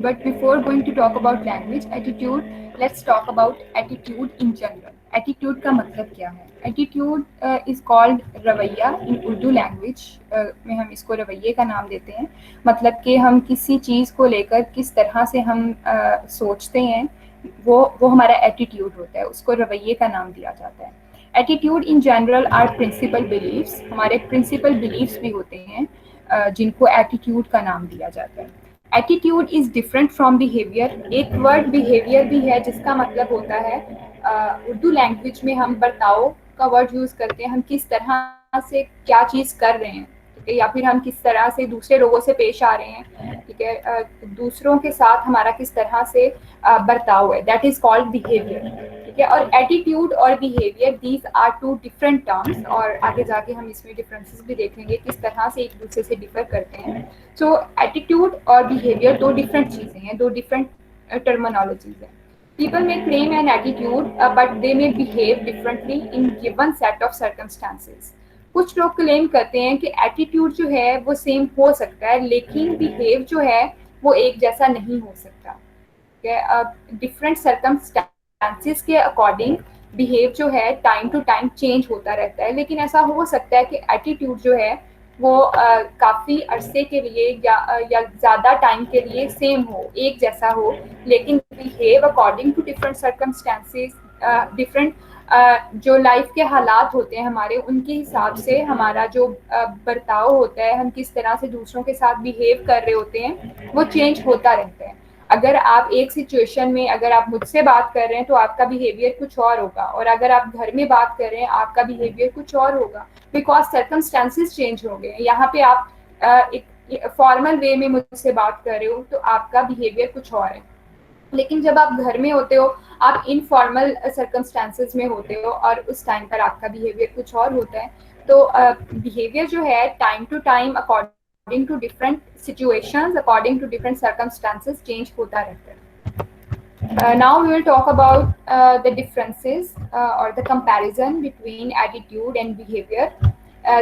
But before going to talk about language, attitude, let's talk about attitude in general. Attitude का मतलब क्या है? Attitude is called रवैया in Urdu language में हम इसको रवैये का नाम देते हैं. मतलब कि हम किसी चीज़ को लेकर किस तरह से हम सोचते हैं, वो हमारा एटीट्यूड होता है, उसको रवैये का नाम दिया जाता है. Attitude in general are principle beliefs, हमारे प्रिंसिपल बिलीव्स भी होते हैं जिनको एटीट्यूड का नाम दिया जाता है. Attitude is different from behaviour. एक वर्ड बिहेवियर भी है जिसका मतलब होता है उर्दू लैंग्वेज में हम बर्ताव का वर्ड यूज करते हैं, हम किस तरह से क्या चीज़ कर रहे हैं, ठीक है, या फिर हम किस तरह से दूसरे लोगों से पेश आ रहे हैं, ठीक है, दूसरों के साथ हमारा किस तरह से बर्ताव है, दैट इज कॉल्ड बिहेवियर, ठीक है. और एटीट्यूड और behaviour these are two different terms, और आगे जाके हम इसमें डिफरेंसेस भी देखेंगे किस तरह से एक दूसरे से डिफर करते हैं. सो एटीट्यूड और बिहेवियर दो डिफरेंट चीज़ें हैं, दो डिफरेंट टर्मिनोलॉजीज हैं. People may claim an attitude, but they may behave differently in given set of circumstances. कुछ लोग क्लेम करते हैं कि एटीट्यूड जो है वो सेम हो सकता है, लेकिन बिहेव जो है वो एक जैसा नहीं हो सकता. डिफरेंट सर्कमस्टांसिस के अकॉर्डिंग बिहेव जो है टाइम टू टाइम चेंज होता रहता है, लेकिन ऐसा हो सकता है कि एटीट्यूड जो है वो काफ़ी अरसे के लिए या ज़्यादा टाइम के लिए सेम हो, एक जैसा हो, लेकिन behave according to different circumstances, different जो लाइफ के हालात होते हैं हमारे, उनके हिसाब से हमारा जो बर्ताव होता है, हम किस तरह से दूसरों के साथ बिहेव कर रहे होते हैं, वो चेंज होता रहता है. अगर आप एक सिचुएशन में अगर आप मुझसे बात कर रहे हैं तो आपका बिहेवियर कुछ और होगा, और अगर आप घर में बात कर रहे हैं आपका बिहेवियर कुछ और होगा, बिकॉज सर्कमस्टांसिस चेंज हो गए. यहाँ पे आप एक फॉर्मल वे में मुझसे बात कर रहे हो तो आपका बिहेवियर कुछ और है, लेकिन जब आप घर में होते हो, आप इनफॉर्मल सर्कमस्टांसिस में होते हो और उस टाइम पर आपका बिहेवियर कुछ और होता है. तो बिहेवियर जो है time to time according to different situations, according to different circumstances change होता रहता है. Now we will talk about the differences or the comparison between attitude and behavior.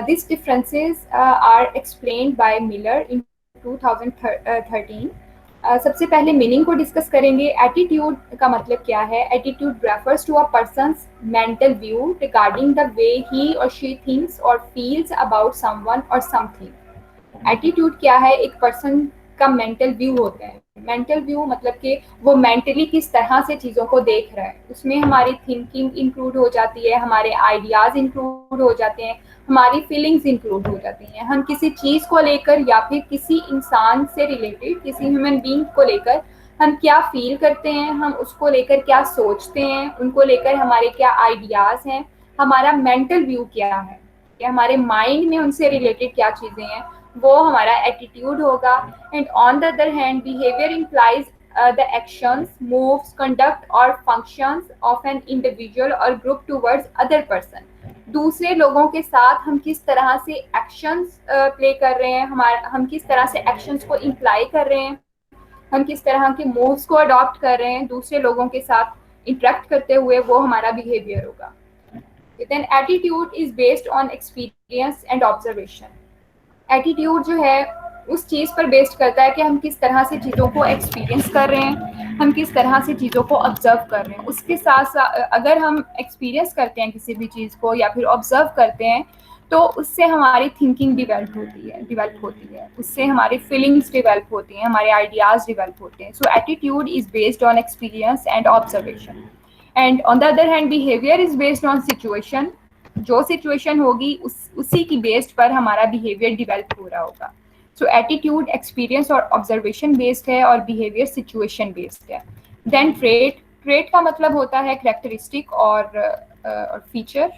These differences are explained by Miller in 2013. सबसे पहले meaning को discuss करेंगे. Attitude का मतलब क्या है? Attitude refers to a person's mental view regarding the way he or she thinks or feels about someone or something. Attitude क्या है? एक पर्सन का मेंटल व्यू होता है. मेंटल व्यू मतलब कि वो मेंटली किस तरह से चीज़ों को देख रहा है, उसमें हमारी थिंकिंग इंक्लूड हो जाती है, हमारे आइडियाज़ इंक्लूड हो जाते हैं, हमारी फीलिंग्स इंक्लूड हो जाती हैं. हम किसी चीज़ को लेकर या फिर किसी इंसान से रिलेटेड, किसी ह्यूमन बीइंग को लेकर हम क्या फील करते हैं, हम उसको लेकर क्या सोचते हैं, उनको लेकर हमारे क्या आइडियाज़ हैं, हमारा मेंटल व्यू क्या है, या हमारे माइंड में उनसे रिलेटेड क्या चीज़ें हैं, वो हमारा एटीट्यूड होगा. And on the other hand behaviour implies the actions, moves, conduct और फंक्शंस ऑफ एन इंडिविजुअल और ग्रुप टूवर्ड्स अदर पर्सन. दूसरे लोगों के साथ हम किस तरह से एक्शंस प्ले कर रहे हैं, हम किस तरह से एक्शंस को इम्प्लाई कर रहे हैं, हम किस तरह के मूव्स को अडॉप्ट कर रहे हैं दूसरे लोगों के साथ इंटरेक्ट करते हुए, वो हमारा बिहेवियर होगा. Then attitude is based on experience and observation. Attitude जो है उस चीज़ पर बेस्ड करता है कि हम किस तरह से चीज़ों को एक्सपीरियंस कर रहे हैं, हम किस तरह से चीज़ों को ऑब्जर्व कर रहे हैं. उसके साथ साथ अगर हम एक्सपीरियंस करते हैं किसी भी चीज़ को या फिर ऑब्जर्व करते हैं तो उससे हमारी थिंकिंग डिवेल्प होती है, उससे हमारी फीलिंग्स डिवेल्प होती हैं, हमारे आइडियाज़ डिवेल्प होते हैं. So attitude is based on experience and observation. And on the other hand behaviour is based on situation. जो सिचुएशन होगी उसी की बेस्ड पर हमारा बिहेवियर डिवेल्प हो रहा होगा. सो एटीट्यूड एक्सपीरियंस और ऑब्जर्वेशन बेस्ड है और बिहेवियर सिचुएशन बेस्ड है. देन ट्रेट का मतलब होता है कैरेक्टरिस्टिक और फीचर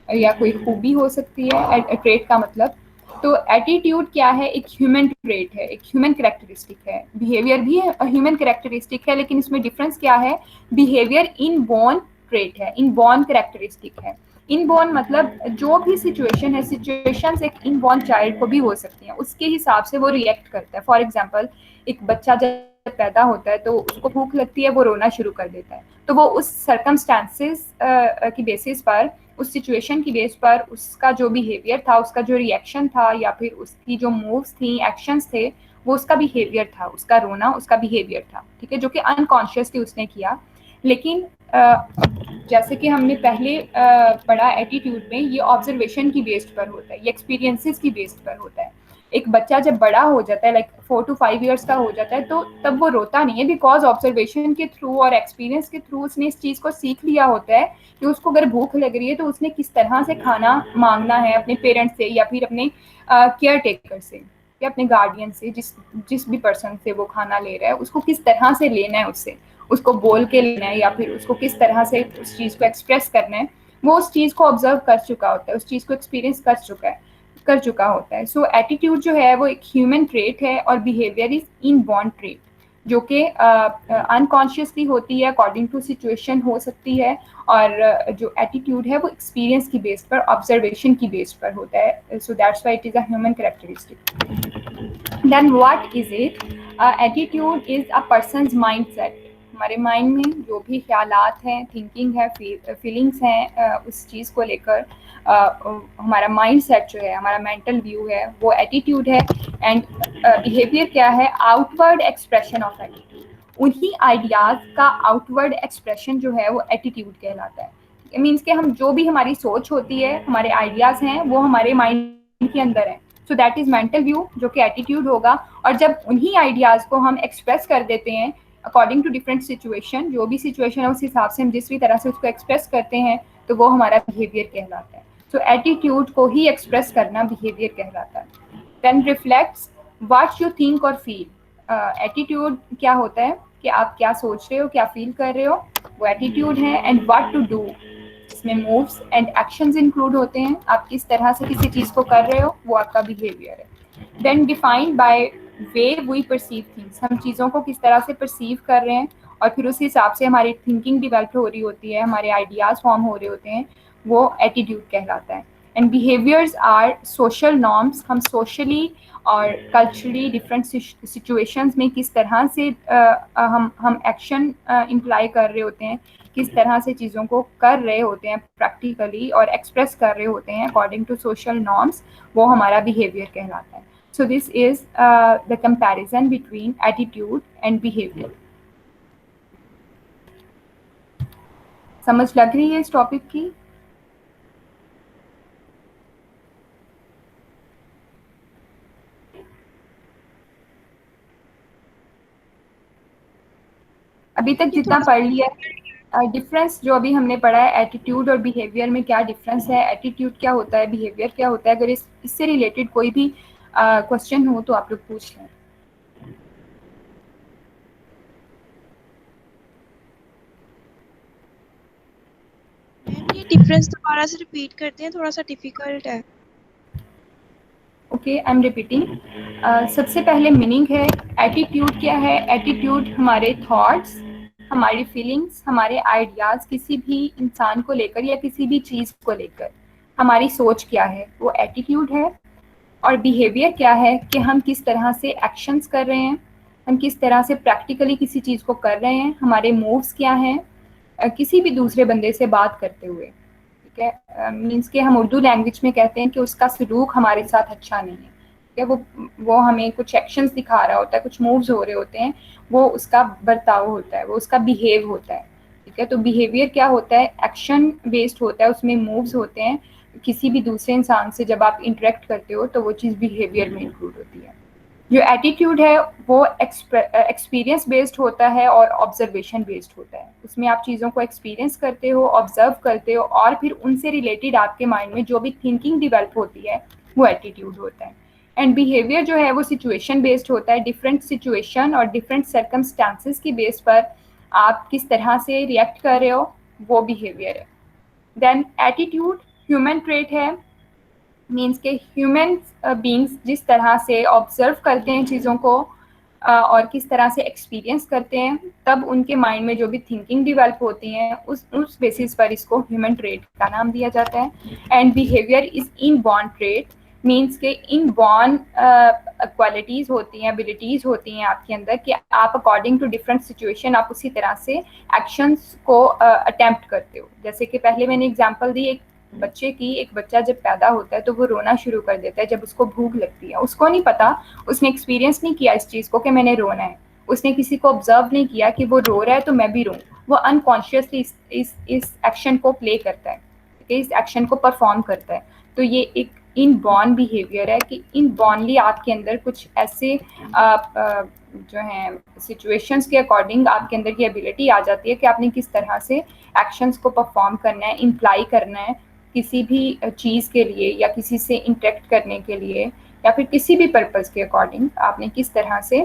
या कोई खूबी हो सकती है ट्रेट का मतलब. तो एटीट्यूड क्या है? एक ह्यूमन ट्रेट है, एक ह्यूमन कैरेक्टरिस्टिक है. बिहेवियर भी ह्यूमन कैरेक्टरिस्टिक है, लेकिन इसमें डिफरेंस क्या है? बिहेवियर इनबॉर्न ट्रेट है, इनबॉर्न कैरेक्टरिस्टिक है. इनबॉर्न मतलब जो भी सिचुएशन है, सिचुएशंस एक इनबॉर्न चाइल्ड को भी हो सकती हैं, उसके हिसाब से वो रिएक्ट करता है. फॉर एग्जांपल एक बच्चा जब पैदा होता है तो उसको भूख लगती है, वो रोना शुरू कर देता है. तो वो उस सर्कमस्टांसेस की बेसिस पर, उस सिचुएशन की बेस पर उसका जो बिहेवियर था, उसका जो रिएक्शन था या फिर उसकी जो मूव्स थी, एक्शंस थे, वो उसका बिहेवियर था, उसका रोना उसका बिहेवियर था, ठीक है, जो कि अनकॉन्शियसली उसने किया। लेकिन जैसे कि हमने पहले पढ़ा एटीट्यूड में, ये ऑब्जर्वेशन की बेस्ड पर होता है, ये एक्सपीरियंसेस की बेस्ड पर होता है। एक बच्चा जब बड़ा हो जाता है, लाइक 4 to 5 ईयर्स का हो जाता है, तो तब वो रोता नहीं है, बिकॉज ऑब्जर्वेशन के थ्रू और एक्सपीरियंस के थ्रू उसने इस चीज़ को सीख लिया होता है कि उसको अगर भूख लग रही है तो उसने किस तरह से खाना मांगना है अपने पेरेंट्स से या फिर अपने केयर टेकर से या अपने गार्डियन से, जिस जिस भी पर्सन से वो खाना ले रहा है, उसको किस तरह से लेना है, उससे उसको बोल के लेना है या फिर उसको किस तरह से उस चीज़ को एक्सप्रेस करना है, वो उस चीज़ को ऑब्जर्व कर चुका होता है, उस चीज़ को एक्सपीरियंस कर चुका होता है। सो एटीट्यूड जो है वो एक ह्यूमन ट्रेट है और बिहेवियर इज इनबॉर्न ट्रेट, जो कि अनकॉन्शियसली होती है, अकॉर्डिंग टू सिचुएशन हो सकती है। और जो एटीट्यूड है वो एक्सपीरियंस की बेस पर, ऑब्जर्वेशन की बेस पर होता है। So that's why it is a human characteristic. Then what is it? Attitude is a person's mind set. हमारे माइंड में जो भी ख्यालात हैं, थिंकिंग है, फीलिंग्स हैं, उस चीज़ को लेकर हमारा माइंड सेट जो है, हमारा मेंटल व्यू है, वो एटीट्यूड है। एंड बिहेवियर क्या है? Outward expression of attitude. उन्हीं आइडियाज़ का आउटवर्ड एक्सप्रेशन जो है वो एटीट्यूड कहलाता है। मीन्स कि हम जो भी हमारी सोच होती है, हमारे आइडियाज़ हैं, वो हमारे माइंड के अंदर है। So that is mental view, जो कि एटीट्यूड होगा। और जब उन्हीं आइडियाज़ को हम एक्सप्रेस कर देते हैं अकॉर्डिंग टू डिफरेंट सिचुएशन, जो भी सिचुएशन है उस हिसाब से हम जिस भी तरह से उसको एक्सप्रेस करते हैं, तो वो हमारा बिहेवियर कहलाता है। सो एटीट्यूड को ही एक्सप्रेस करना बिहेवियर कहलाता है। Then reflects what you think और फील। एटीट्यूड क्या होता है कि आप क्या सोच रहे हो, क्या फील कर रहे हो, वो एटीट्यूड है। एंड व्हाट टू डू, इसमें मूव्स एंड एक्शंस इंक्लूड होते हैं। आप किस तरह से किसी चीज़ को कर रहे हो, वो आपका बिहेवियर है। Then defined by way we perceive things, हम चीज़ों को किस तरह से परसीव कर रहे हैं और फिर उस हिसाब से हमारी थिंकिंग डिवेल्प हो रही होती है, हमारे आइडियाज़ फॉर्म हो रहे होते हैं, वो एटीट्यूड कहलाता है। And behaviours are social norms, हम सोशली और कल्चरली डिफरेंट सिचुएशंस में किस तरह से हम एक्शन इम्प्लाई कर रहे होते हैं, किस तरह से चीज़ों को कर रहे होते हैं प्रैक्टिकली और एक्सप्रेस कर रहे होते हैं अकॉर्डिंग टू सोशल नॉर्म्स, वो हमारा बिहेवियर कहलाता है। So this is the comparison between attitude and behaviour. समझ लग रही है इस टॉपिक की? अभी तक जितना पढ़ लिया, डिफरेंस जो अभी हमने पढ़ा है एटीट्यूड और बिहेवियर में, क्या डिफरेंस है, एटीट्यूड क्या होता है, बिहेवियर क्या होता है, अगर इससे रिलेटेड कोई भी क्वेश्चन हो तो आप लोग पूछ लें। ये डिफरेंस दोबारा से रिपीट करते हैं, थोड़ा सा डिफिकल्ट है। Okay, I am repeating. सबसे पहले मीनिंग है, एटीट्यूड क्या है? एटीट्यूड हमारे थॉट्स, हमारी फीलिंग्स, हमारे आइडियाज़ किसी भी इंसान को लेकर या किसी भी चीज़ को लेकर हमारी सोच क्या है, वो एटीट्यूड है। और बिहेवियर क्या है कि हम किस तरह से एक्शंस कर रहे हैं, हम किस तरह से प्रैक्टिकली किसी चीज़ को कर रहे हैं, हमारे मूव्स क्या हैं किसी भी दूसरे बंदे से बात करते हुए, ठीक है। मीन्स कि हम उर्दू लैंग्वेज में कहते हैं कि उसका सलूक हमारे साथ अच्छा नहीं है, ठीक है। वो हमें कुछ एक्शंस दिखा रहा होता है, कुछ मूव्स हो रहे होते हैं, वो उसका बर्ताव होता है, वो उसका बिहेव होता है, ठीक है। तो बिहेवियर क्या होता है? एक्शन बेस्ड होता है, उसमें मूव्स होते हैं। किसी भी दूसरे इंसान से जब आप इंटरेक्ट करते हो तो वो चीज़ बिहेवियर में इंक्लूड होती है। जो एटीट्यूड है वो एक्सपीरियंस बेस्ड होता है और ऑब्जर्वेशन बेस्ड होता है। उसमें आप चीज़ों को एक्सपीरियंस करते हो, ऑब्जर्व करते हो और फिर उनसे रिलेटेड आपके माइंड में जो भी थिंकिंग डिवेल्प होती है, वो एटीट्यूड होता है। एंड बिहेवियर जो है वो सिचुएशन बेस्ड होता है। डिफरेंट सिचुएशन और डिफरेंट सर्कमस्टांसेस की बेस पर आप किस तरह से रिएक्ट कर रहे हो, वो बिहेवियर है। देन एटीट्यूड ह्यूमन ट्रेट है, मीन्स के ह्यूमन बींग्स जिस तरह से ऑब्जर्व करते हैं चीज़ों को और किस तरह से एक्सपीरियंस करते हैं, तब उनके माइंड में जो भी थिंकिंग डिवेल्प होती हैं, उस बेसिस पर इसको ह्यूमन ट्रेट का नाम दिया जाता है। And behaviour is inborn trait, means के इनबॉर्न क्वालिटीज़ होती हैं, एबिलिटीज़ होती हैं आपके अंदर कि आप अकॉर्डिंग टू डिफरेंट सिचुएशन आप उसी तरह से एक्शंस को अटेम्प्ट करते हो। जैसे कि पहले मैंने एग्जांपल दी, एक बच्चे की, एक बच्चा जब पैदा होता है तो वो रोना शुरू कर देता है जब उसको भूख लगती है। उसको नहीं पता, उसने एक्सपीरियंस नहीं किया इस चीज़ को कि मैंने रोना है। उसने किसी को ऑब्जर्व नहीं किया कि वो रो रहा है तो मैं भी रोऊँ। वो अनकॉन्शियसली इस एक्शन को प्ले करता है, इस एक्शन को परफॉर्म करता है। तो ये एक इनबॉर्न बिहेवियर है कि इनबॉर्नली आपके अंदर कुछ ऐसे जो हैं सिचुएशंस के अकॉर्डिंग आपके अंदर की एबिलिटी आ जाती है कि आपने किस तरह से एक्शंस को परफॉर्म करना है, इम्प्लाई करना है किसी भी चीज़ के लिए या किसी से इंटरेक्ट करने के लिए या फिर किसी भी पर्पज़ के अकॉर्डिंग आपने किस तरह से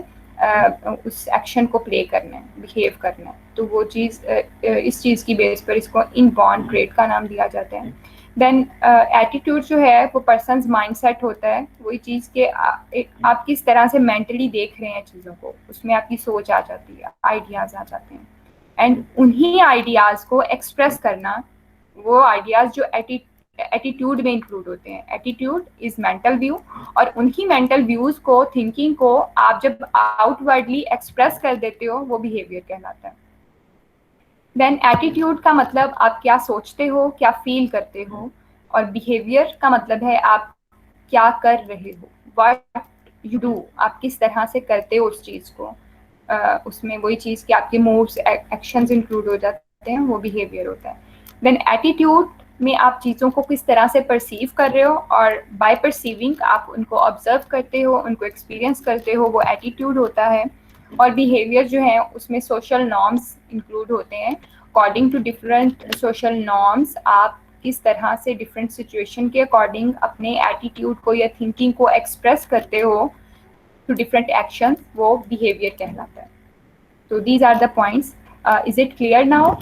उस एक्शन को प्ले करना है, बिहेव करना है। तो वो चीज़ इस चीज़ की बेस पर इसको इनबॉर्न ट्रेट का नाम दिया जाता है। देन एटीट्यूड जो है वो पर्सन्स माइंडसेट होता है, वही चीज़ के आप किस तरह से मेंटली देख रहे हैं चीज़ों को, उसमें आपकी सोच आ जाती है, आइडियाज़ आ जाते हैं। एंड उन्हीं आइडियाज़ को एक्सप्रेस करना, वो आइडियाज़ जो एटीट्यूड में इंक्लूड होते हैं। एटीट्यूड इज मेंटल व्यू, और उन्हीं मेंटल व्यूज़ को, थिंकिंग को आप जब आउटवर्डली एक्सप्रेस कर देते हो वो बिहेवियर कहलाता है। देन एटीट्यूड का मतलब आप क्या सोचते हो, क्या फील करते हो, और बिहेवियर का मतलब है आप क्या कर रहे हो, व्हाट यू डू, आप किस तरह से करते हो उस चीज़ को। उसमें वही चीज़ कि आपके मूव्स, एक्शंस इंक्लूड हो जाते हैं, वो बिहेवियर होता है। देन एटीट्यूड में आप चीज़ों को किस तरह से परसीव कर रहे हो, और बाय परसीविंग आप उनको ऑब्जर्व करते हो, उनको एक्सपीरियंस करते हो, वो एटीट्यूड होता है। और बिहेवियर जो है उसमें सोशल नॉर्म्स इंक्लूड होते हैं। According to different social norms आप किस तरह से डिफरेंट सिचुएशन के अकॉर्डिंग अपने एटीट्यूड को या थिंकिंग को एक्सप्रेस करते हो टू डिफरेंट एक्शन, वो बिहेवियर कहलाता है। तो these are the points. Is it clear now?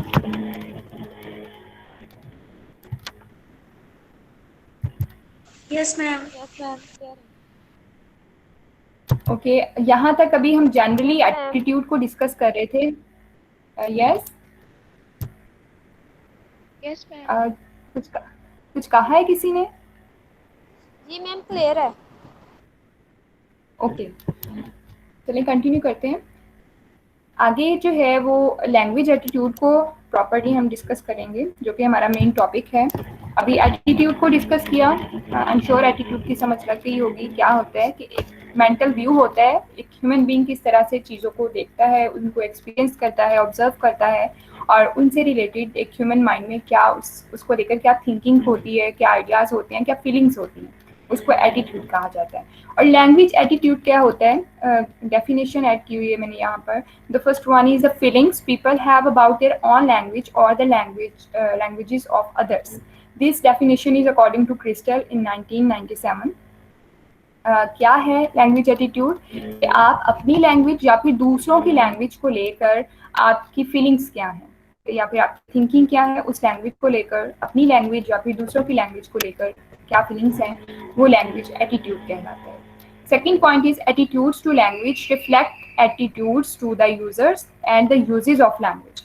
Yes ma'am. Yes ma'am, clear है। ओके, यहाँ तक अभी हम जनरली एटीट्यूड को डिस्कस कर रहे थे। Yes, yes ma'am. कुछ कहा है किसी ने? जी मैम, क्लियर है। ओके, चलिए कंटिन्यू करते हैं। आगे जो है वो लैंग्वेज एटीट्यूड को प्रॉपर्ली हम डिस्कस करेंगे, जो कि हमारा मेन टॉपिक है। अभी एटीट्यूड को डिस्कस किया, आई एम श्योर एटीट्यूड की समझ लग गई होगी। क्या होता है कि एक मेंटल व्यू होता है, एक ह्यूमन बीइंग किस तरह से चीज़ों को देखता है, उनको एक्सपीरियंस करता है, ऑब्जर्व करता है, और उनसे रिलेटेड एक ह्यूमन माइंड में क्या उसको लेकर क्या थिंकिंग होती है, क्या आइडियाज़ होते हैं, क्या फीलिंग्स होती हैं, उसको एटीट्यूड कहा जाता है। और लैंग्वेज एटीट्यूड क्या होता है, डेफिनेशन ऐड की हुई है मैंने यहाँ पर। The first one is the feelings people have about their own language or the languages of others. This definition is according to Crystal in 1997. क्या है लैंग्वेज एटीट्यूड? कि आप अपनी लैंग्वेज या फिर दूसरों की लैंग्वेज को लेकर आपकी फीलिंग्स क्या हैं, या फिर आपकी थिंकिंग क्या है उस लैंग्वेज को लेकर, अपनी लैंग्वेज या फिर दूसरों की लैंग्वेज को लेकर क्या फीलिंग्स हैं, वो लैंग्वेज एटीट्यूड कहलाता है। Second point is attitudes to language reflect attitudes to the users and the uses of language.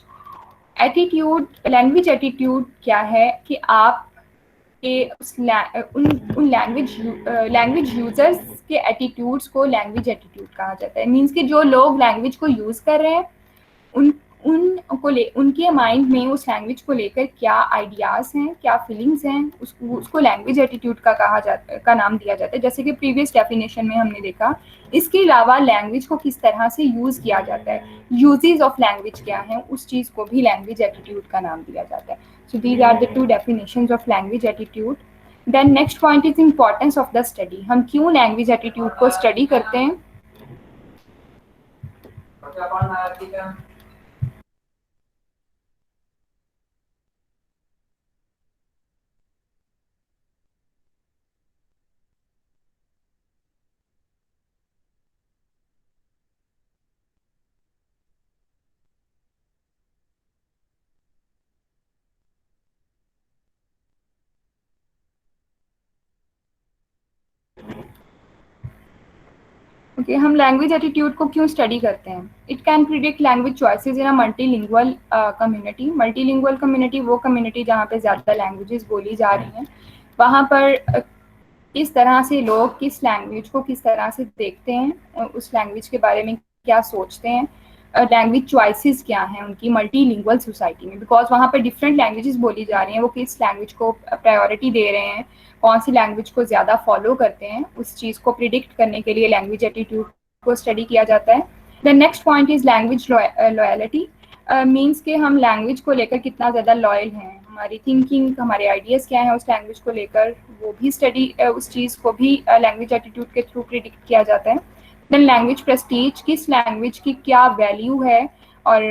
Attitude, language attitude क्या है कि आप के उन लैंग्वेज यूजर्स के एटीट्यूड्स को लैंग्वेज एटीट्यूड कहा जाता है। मीन्स कि जो लोग लैंग्वेज को यूज़ कर रहे हैं उनके माइंड में उस लैंग्वेज को लेकर क्या आइडियाज़ हैं, क्या फीलिंग्स हैं, उसको लैंग्वेज एटीट्यूड का नाम दिया जाता है। जैसे कि प्रीवियस डेफिनेशन में हमने देखा। इसके अलावा लैंग्वेज को किस तरह से यूज़ किया जाता है, यूजेस ऑफ लैंग्वेज क्या हैं, उस चीज़ को भी लैंग्वेज एटीट्यूड का नाम दिया जाता है। So these are the two definitions of language attitude. Then next point is importance of the study. हम क्यों लैंग्वेज एटीट्यूड को स्टडी करते हैं? ओके, हम लैंग्वेज एटीट्यूड को क्यों स्टडी करते हैं? It can predict language choices in a multilingual community. Multilingual community वो कम्युनिटी जहाँ पे ज़्यादा लैंग्वेजेस बोली जा रही हैं, वहाँ पर किस तरह से लोग किस लैंग्वेज को किस तरह से देखते हैं, उस लैंग्वेज के बारे में क्या सोचते हैं, लैंग्वेज चॉइसेस क्या हैं उनकी मल्टीलिंगुअल सोसाइटी में, बिकॉज वहाँ पर डिफरेंट लैंग्वेजेस बोली जा रही हैं, वो किस लैंग्वेज को प्रायोरिटी दे रहे हैं, कौन सी लैंग्वेज को ज़्यादा फॉलो करते हैं, उस चीज़ को प्रिडिक्ट करने के लिए लैंग्वेज एटीट्यूड को स्टडी किया जाता है। The next point is language loyalty, means कि हम लैंग्वेज को लेकर कितना ज़्यादा लॉयल हैं, हमारी थिंकिंग, हमारे आइडियाज़ क्या हैं उस लैंग्वेज को लेकर, वो भी स्टडी उस चीज़ को भी लैंग्वेज एटीट्यूड के थ्रू प्रिडिक्ट किया जाता है। देन लैंग्वेज प्रेस्टीज, किस लैंग्वेज की क्या वैल्यू है और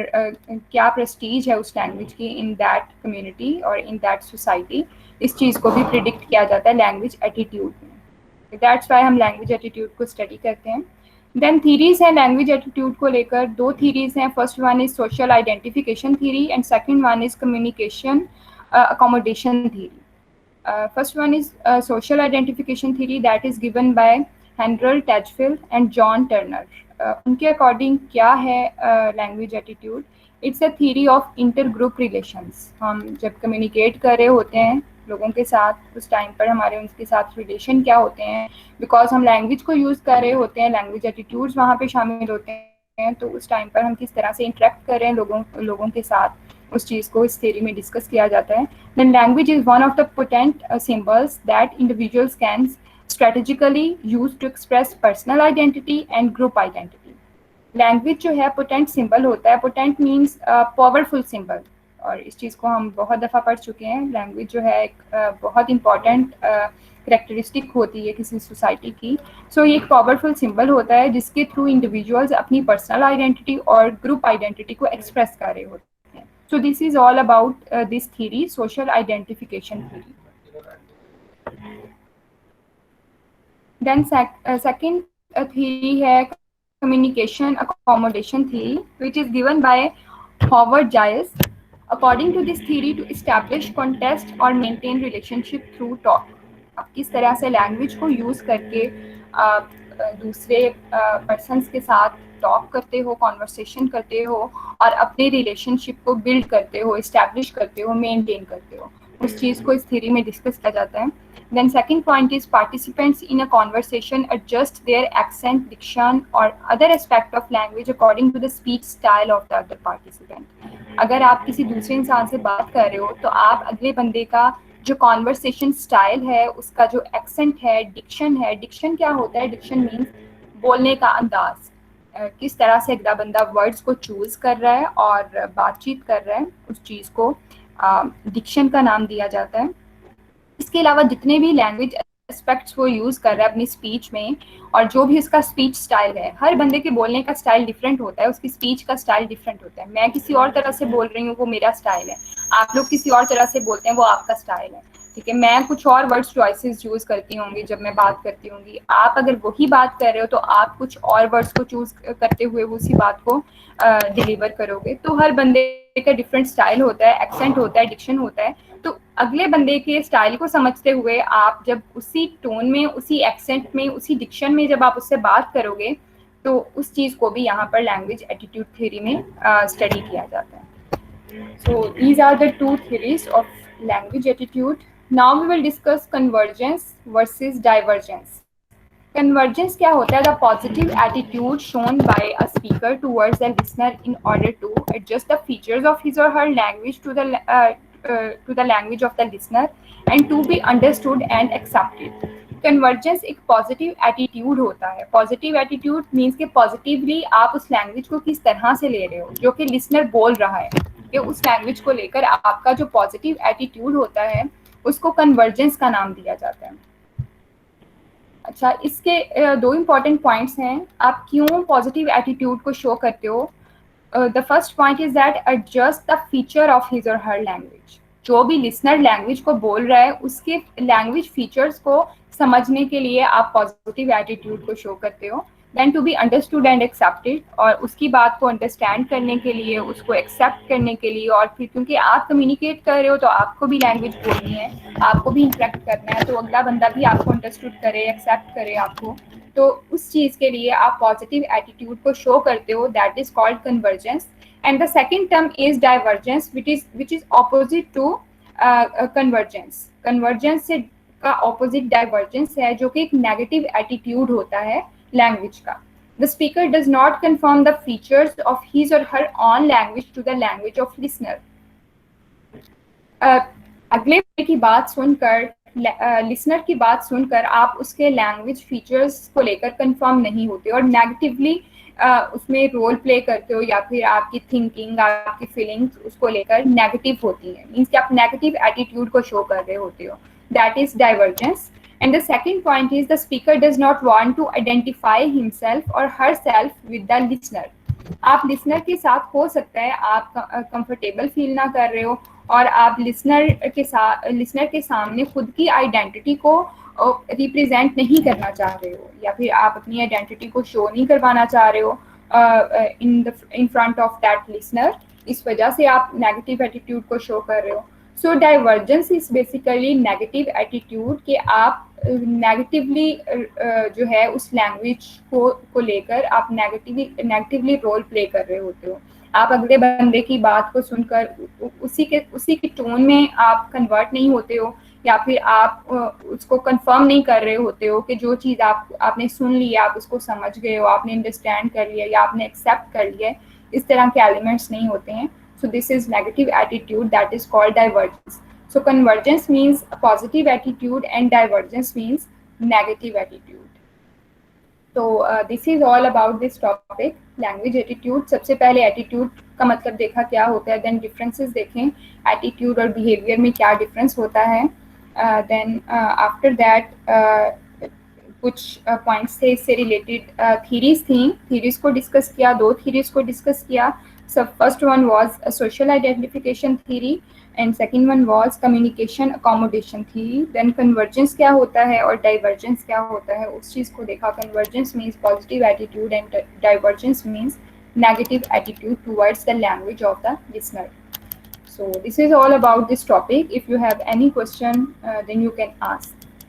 क्या प्रेस्टीज है उस लैंग्वेज की इन दैट कम्युनिटी और इन दैट सोसाइटी, इस चीज़ को भी प्रिडिक्ट किया जाता है लैंग्वेज एटीट्यूड में। दैट्स वाई हम लैंग्वेज एटीट्यूड को स्टडी करते हैं। देन थीरीज है लैंग्वेज एटीट्यूड को लेकर, दो थीरीज हैं। First one is social identification theory and second one is communication accommodation theory. First one is social identification theory that is given by Henry Tedfield and John Turner. उनके according क्या है language attitude? It's a theory of inter group relations. हम जब communicate कर रहे होते हैं लोगों के साथ, उस टाइम पर हमारे उनके साथ रिलेशन क्या होते हैं, बिकॉज हम लैंग्वेज को यूज़ कर रहे होते हैं, लैंग्वेज एटीट्यूड्स वहाँ पे शामिल होते हैं, तो उस टाइम पर हम किस तरह से इंटरेक्ट कर रहे हैं लोगों के साथ, उस चीज़ को इस थ्योरी में डिस्कस किया जाता है। Then language is one of the potent symbols that individuals can strategically used to express personal identity and group identity. Language जो है पोटेंट सिंबल होता है, पोटेंट मीन्स पावरफुल सिंबल, और इस चीज़ को हम बहुत दफ़ा पढ़ चुके हैं। लैंग्वेज जो है एक बहुत इंपॉर्टेंट करेक्टरिस्टिक होती है किसी सोसाइटी की। सो ये एक पावरफुल सिंबल होता है जिसके थ्रू इंडिविजुअल्स अपनी पर्सनल आइडेंटिटी और ग्रुप आइडेंटिटी को एक्सप्रेस कर रहे होते हैं। So this is all about this theory, social identification theory. Then second theory है communication accommodation theory, which is given by Howard Giles. According to this theory, to establish context or maintain relationship through talk. आप किस तरह से language को use करके दूसरे persons के साथ टॉक करते हो, कॉन्वर्सेशन करते हो और अपने रिलेशनशिप को बिल्ड करते हो, इस्टेब्लिश करते हो, मेंटेन करते हो, उस चीज़ को इस थ्योरी में डिस्कस किया जाता है। Then second point is participants in a conversation adjust their accent, diction or other aspect of language according to the speech style of the other participant. अगर आप किसी दूसरे इंसान से बात कर रहे हो तो आप अगले बंदे का जो कॉन्वर्सेशन स्टाइल है, उसका जो एक्सेंट है, डिक्शन है, डिक्शन क्या होता है? डिक्शन मीन्स बोलने का अंदाज, किस तरह से अगला बंदा वर्ड्स को चूज कर रहा है और बातचीत कर रहा है, उस चीज़ को डिक्शन का नाम दिया जाता है। इसके अलावा जितने भी लैंग्वेज एस्पेक्ट्स वो यूज़ कर रहा है अपनी स्पीच में, और जो भी उसका स्पीच स्टाइल है, हर बंदे के बोलने का स्टाइल डिफरेंट होता है, उसकी स्पीच का स्टाइल डिफरेंट होता है। मैं किसी और तरह से बोल रही हूँ, वो मेरा स्टाइल है, आप लोग किसी और तरह से बोलते हैं, वो आपका स्टाइल है, ठीक है। मैं कुछ और वर्ड्स चॉइसेस यूज़ करती होंगी जब मैं बात करती होंगी, आप अगर वही बात कर रहे हो तो आप कुछ और वर्ड्स को चूज़ करते हुए उसी बात को डिलीवर करोगे। तो हर बंदे का डिफरेंट स्टाइल होता है, एक्सेंट होता है, डिक्शन होता है। तो अगले बंदे के स्टाइल को समझते हुए आप जब उसी टोन में, उसी एक्सेंट में, उसी डिक्शन में जब आप उससे बात करोगे तो उस चीज़ को भी यहाँ पर लैंग्वेज एटीट्यूड थ्योरी में स्टडी किया जाता है। So these are the two theories of language attitude. Now we will discuss convergence versus divergence. Convergence क्या होता है? The positive attitude shown by a speaker towards the listener in order to adjust the features of his और her language to the language of the listener and to be understood and accepted. Convergence एक positive attitude होता है। Positive attitude means कि positively आप उस language को किस तरह से ले रहे हो जो कि लिसनर बोल रहा है, कि उस लैंग्वेज को लेकर आपका जो पॉजिटिव एटीट्यूड होता है उसको कन्वर्जेंस का नाम दिया जाता है। अच्छा, इसके दो इम्पॉर्टेंट पॉइंट्स हैं, आप क्यों पॉजिटिव एटीट्यूड को शो करते हो। The first point is that adjust the feature of his or her language. जो भी लिसनर लैंग्वेज को बोल रहा है उसके लैंग्वेज फीचर्स को समझने के लिए आप पॉजिटिव एटीट्यूड को शो करते हो। Then to be understood and accepted, और उसकी बात को अंडरस्टैंड करने के लिए, उसको एक्सेप्ट करने के लिए, और फिर क्योंकि आप कम्युनिकेट कर रहे हो तो आपको भी लैंग्वेज बोलनी है, आपको भी इंटरेक्ट करना है, तो अगला बंदा भी आपको अंडरस्टूड करे, एक्सेप्ट करे आपको, तो उस चीज़ के लिए आप पॉजिटिव एटीट्यूड को शो करते हो। That is called convergence. And the second term is divergence which is opposite to convergence. Convergence से का ऑपोजिट डाइवर्जेंस है, जो कि एक नेगेटिव एटीट्यूड होता है लैंग्वेज का। The speaker does not conform the features of his or her own language to the language of listener. अगले की बात सुनकर लिसनर की बात सुनकर आप उसके लैंग्वेज फीचर्स को लेकर कंफर्म नहीं होते और नेगेटिवली उसमें रोल प्ले करते हो या फिर आपकी थिंकिंग आपकी फीलिंग्स उसको लेकर नेगेटिव होती है, मीन्स कि आप नेगेटिव एटीट्यूड को शो कर रहे होते हो. That is divergence. And the second point is the speaker does not want to identify himself or herself with the listener. आप लिसनर के साथ हो सकता है आप कंफर्टेबल फील ना कर रहे हो और आप लिसनर के सामने खुद की आइडेंटिटी को रिप्रेजेंट नहीं करना चाह रहे हो या फिर आप अपनी आइडेंटिटी को शो नहीं करवाना चाह रहे हो in front of that listener. इस वजह से आप नेगेटिव एटीट्यूड को शो कर रहे हो. So divergence is basically negative attitude कि आप नेगेटिवली जो है उस लैंग्वेज को लेकर आप नेगेटिवली रोल प्ले कर रहे होते हो. आप अगले बंदे की बात को सुनकर उसी के टोन में आप कन्वर्ट नहीं होते हो या फिर आप उसको कंफर्म नहीं कर रहे होते हो कि जो चीज़ आपने सुन ली आप उसको समझ गए हो, आपने अंडरस्टैंड कर लिया या आपने एक्सेप्ट कर लिया. इस तरह के एलिमेंट्स नहीं होते हैं. So this is negative attitude, that is called divergence. So convergence means a positive attitude and divergence means negative attitude. So this is all about this topic, language attitude. सबसे पहले attitude का मतलब देखा क्या होता है, then differences देखें attitude और behavior में क्या difference होता है. Then after that कुछ points थे इससे related theories थी, theories को discuss किया, 2 theories को discuss किया. So first one was a social identification theory and second one was communication accommodation theory. Then convergence क्या होता है और divergence क्या होता है उस चीज़ को देखा. Convergence means positive attitude and divergence means negative attitude towards the language of the listener. So this is all about this topic. If you have any question then you can ask.